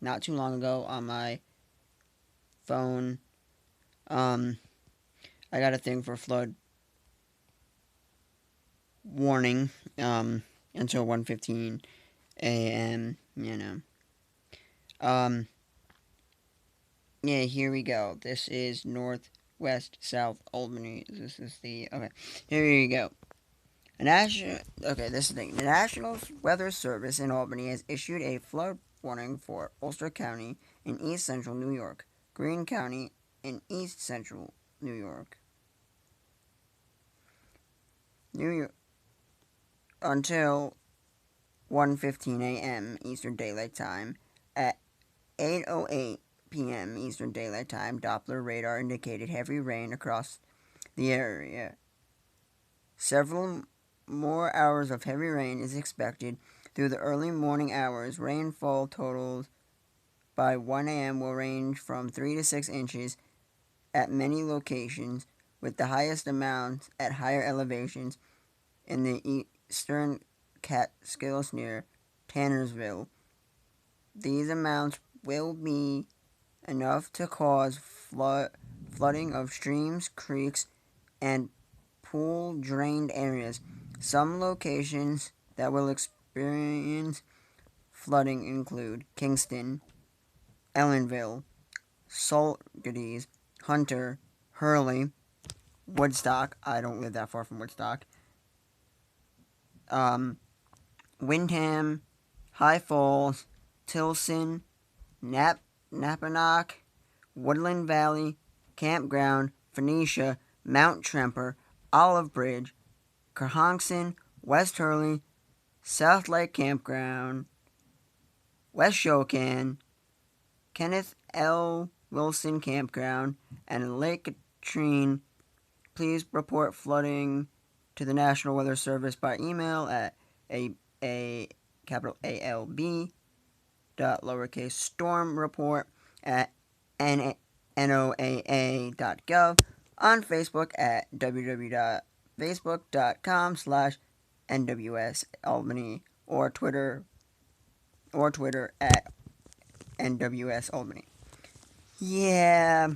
Not too long ago on my phone, um, I got a thing for flood warning, until 1:15 a.m., Um, yeah, here we go. This is Northwest South Albany. This is okay. Here you go. This is the thing. The National Weather Service in Albany has issued a flood warning for Ulster County in east central New York, Greene County in east central New York, New York until 1:15 a.m. Eastern Daylight Time. At 8:08 p.m. Eastern Daylight Time, Doppler radar indicated heavy rain across the area. Several more hours of heavy rain is expected through the early morning hours. Rainfall totals by 1 a.m. will range from 3 to 6 inches at many locations, with the highest amounts at higher elevations in the eastern Catskills near Tannersville. These amounts will be enough to cause flooding of streams, creeks, and pool drained areas. Some locations that will experience flooding include Kingston, Ellenville, Saltgites, Hunter, Hurley, Woodstock. I don't live that far from Woodstock. Um, Windham, High Falls, Tilson, Napanock, Woodland Valley, Campground, Phoenicia, Mount Tremper, Olive Bridge, Kerhonkson, West Hurley, South Lake Campground, West Shokan, Kenneth L. Wilson Campground, and Lake Katrine. Please report flooding to the National Weather Service by email at a capital ALB dot lowercase storm report at noaa.gov, on Facebook at www.facebook.com/NWS Albany, or Twitter at NWS Albany. Yeah.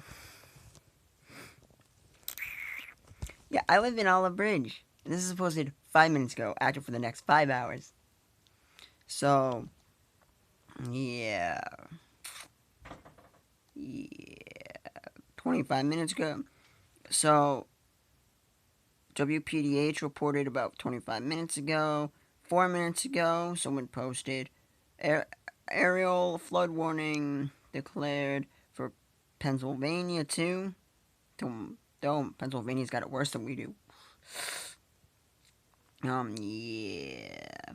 Yeah, I live in Olive Bridge. And this is posted 5 minutes ago, active for the next 5 hours. So, yeah. Yeah. 25 minutes ago. So, WPDH reported about 25 minutes ago. 4 minutes ago, someone posted aerial flood warning declared for Pennsylvania, too. Don't Pennsylvania's got it worse than we do. Yeah.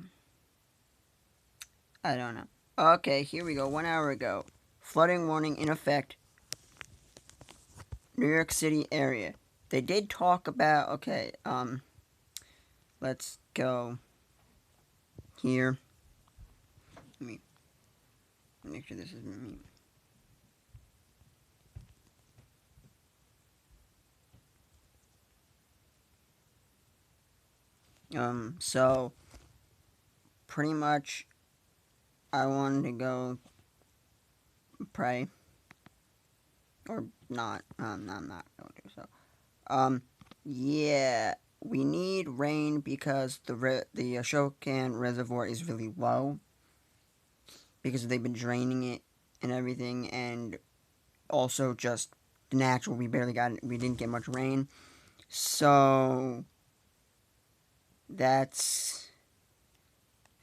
I don't know. Okay, here we go. 1 hour ago. Flooding warning in effect. New York City area. They did talk about. Okay, let's go here. Let me make sure this is me. So pretty much I wanted to go pray. Or not. I'm not going to. So, yeah, we need rain because the Ashokan Reservoir is really low because they've been draining it and everything, and also just natural. We didn't get much rain, so that's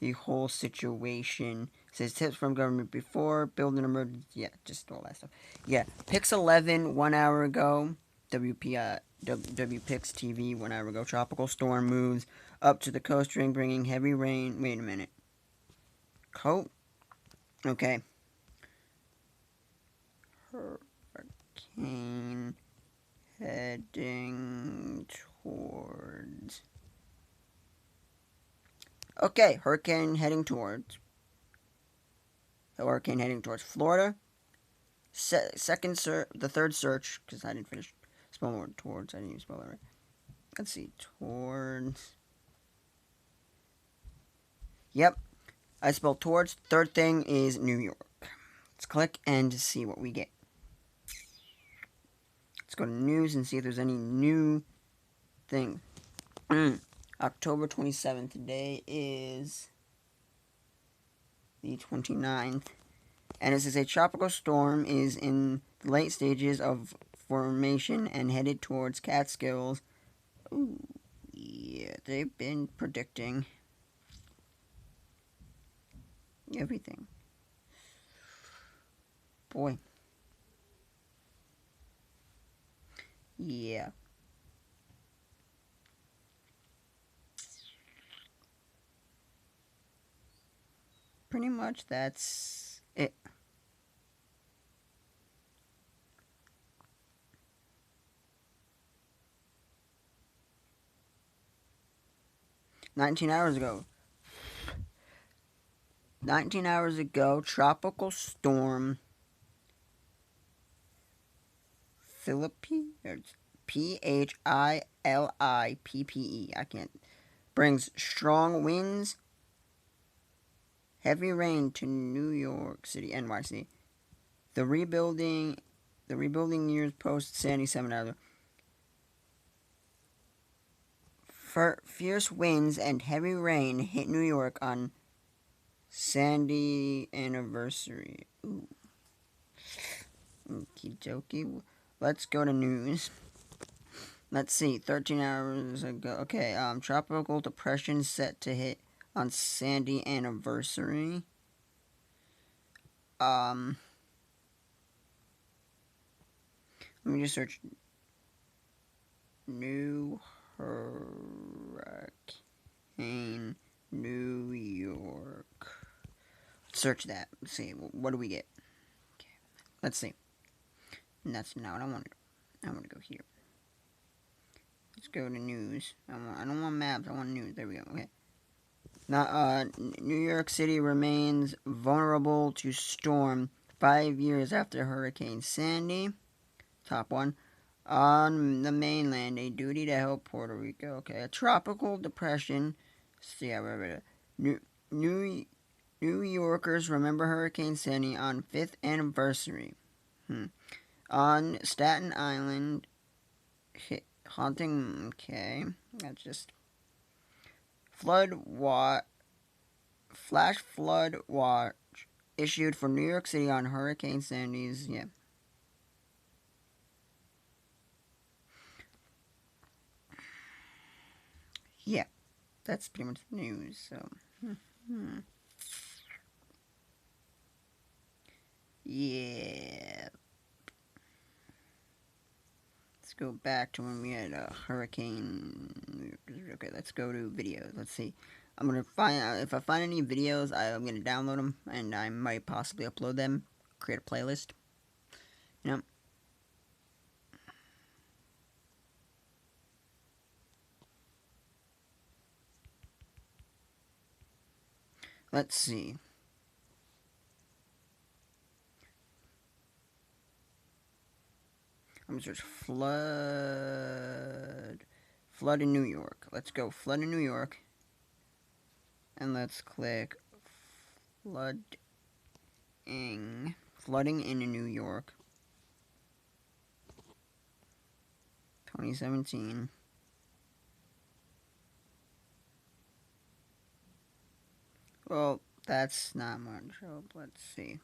the whole situation. It says tips from government before building emergency. Yeah, just all that stuff. Yeah, Pix 11 1 hour ago. WPix TV 1 hour ago. Tropical storm moves up to the coast ring, bringing heavy rain. Wait a minute. Coat. Okay. Hurricane heading towards. Okay, hurricane heading towards Florida. The third search, because I didn't finish spelling the word towards. I didn't even spell it right. Let's see, towards. Yep, I spelled towards. Third thing is New York. Let's click and see what we get. Let's go to news and see if there's any new thing. October 27th. Today is the 29th. And it says a tropical storm is in the late stages of formation and headed towards Catskills. Ooh, yeah, they've been predicting everything. Boy. Yeah. Pretty much that's it. Nineteen hours ago. 19 hours ago, tropical storm Philippi, Phillippe. I can't. Brings strong winds, heavy rain to New York City, NYC. The rebuilding years post Sandy 7 hours. Fierce winds and heavy rain hit New York on Sandy anniversary. Ooh. Okie dokie. Let's go to news. Let's see. 13 hours ago. Okay. Tropical depression set to hit on Sandy anniversary. Let me just search new hurricane New York. Search that. Let's see. What do we get? Okay. Let's see. And that's not what I wanted. I want to go here. Let's go to news. I don't want maps. I want news. There we go. Okay. Now, New York City remains vulnerable to storm 5 years after Hurricane Sandy. Top one. On the mainland, a duty to help Puerto Rico. Okay, a tropical depression. See, New Yorkers remember Hurricane Sandy on 5th anniversary. On Staten Island, haunting. Okay, that's just flash flood watch issued for New York City on Hurricane Sandy's. Yeah. Yeah, that's pretty much the news. So, yeah. Let's go back to when we had a hurricane. Okay, let's go to videos. Let's see. I'm gonna find out if I find any videos. I'm gonna download them and I might possibly upload them. Create a playlist. You know. Let's see. I'm gonna search flood in New York. Let's go flood in New York, and let's click flooding in New York, 2017. Well, that's not much help. Let's see.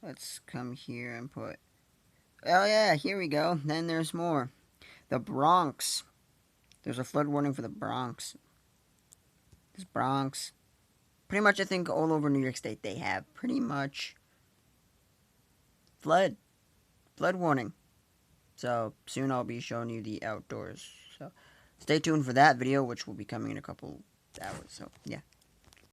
Let's come here and put. Oh yeah, here we go. Then there's more. The Bronx. There's a flood warning for the Bronx. This Bronx. Pretty much, I think all over New York State they have pretty much flood warning. So soon I'll be showing you the outdoors. So stay tuned for that video, which will be coming in a couple hours. So yeah.